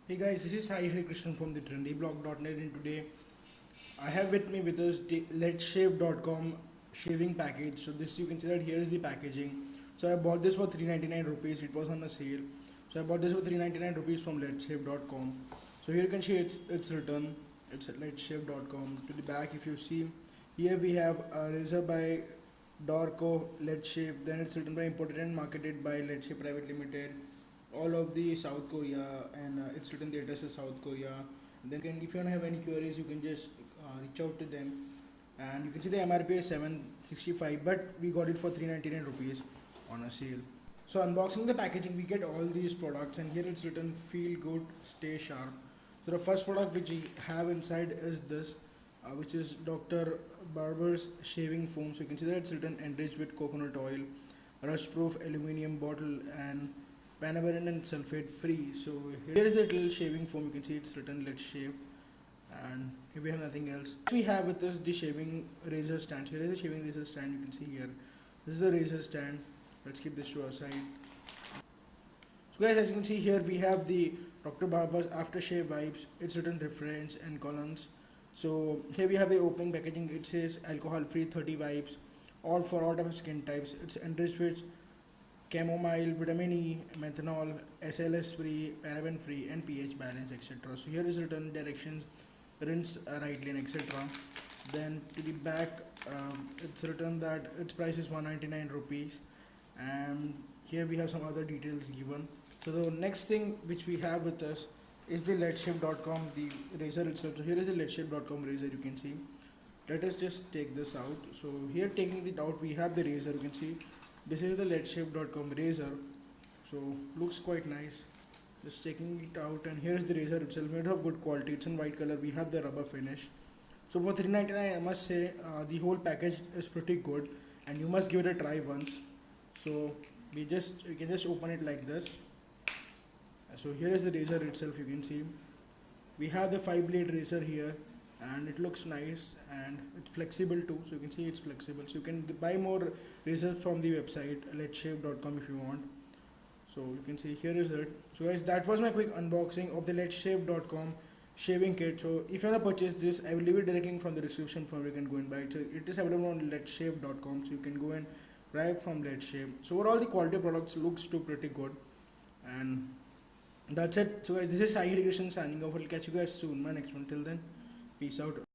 Hey guys, this is Sai Hari Krishnan from the trendyblog.net, and today I have with me with us the LetsShave.com shaving package. So this, you can see that here is the packaging. So I bought this for 399 rupees. It was on a sale. So I bought this for 399 rupees from LetsShave.com. So here you can see it's written. It's at LetsShave.com. To the back, if you see, here we have a razor by Dorco LetsShave. Then it's written by imported and marketed by LetsShave Private Limited, all of the South Korea, and it's written the address is South Korea. Then if you don't have any queries, you can just reach out to them. And you can see the MRP is 765, but we got it for 399 rupees on a sale. So unboxing the packaging, we get all these products, and here it's written feel good, stay sharp. So the first product which we have inside is this, which is Dr. Barbers shaving foam. So you can see that it's written enriched with coconut oil, rust proof aluminum bottle, and paraben and sulfate free. So here is the little shaving foam. You can see it's written let's shave, and here we have nothing else. We have with us the shaving razor stand. Here is the shaving razor stand. You can see here, this is the razor stand. Let's keep this to our side. So guys, as you can see here, we have the Dr. Barber's aftershave wipes. It's written reference and columns. So here we have the opening packaging. It says alcohol free 30 wipes, all for all types of skin types. It's enriched with chamomile, vitamin E, methanol, SLS free, paraben free, and pH balance, etc. So here is written directions, rinse rightly, and etc. Then to the back, it's written that its price is 199 rupees, and here we have some other details given. So the next thing which we have with us is the LetsShave.com, the razor itself. So here is the LetsShave.com razor. You can see. Let us just take this out. So here, taking it out, we have the razor. You can see this is the LetsShave.com razor. So looks quite nice. Just taking it out, and here's the razor itself, made of good quality. It's in white color. We have the rubber finish. So for 399, I must say the whole package is pretty good, and you must give it a try once. So we can just open it like this. So here is the razor itself. You can see we have the 5-blade razor here, and it looks nice, and it's flexible too. So you can see it's flexible. So you can buy more razors from the website LetsShave.com if you want. So you can see here is it. So guys, that was my quick unboxing of the LetsShave.com shaving kit. So if you want to purchase this, I will leave it direct link from the description from where you can go and buy it. So it is available on LetsShave.com, so you can go and buy it from LetsShave. So overall, the quality of products looks too pretty good, and that's it. So guys, this is Sai Hari Krishnan signing off. I'll catch you guys soon, my next one. Till then, peace out.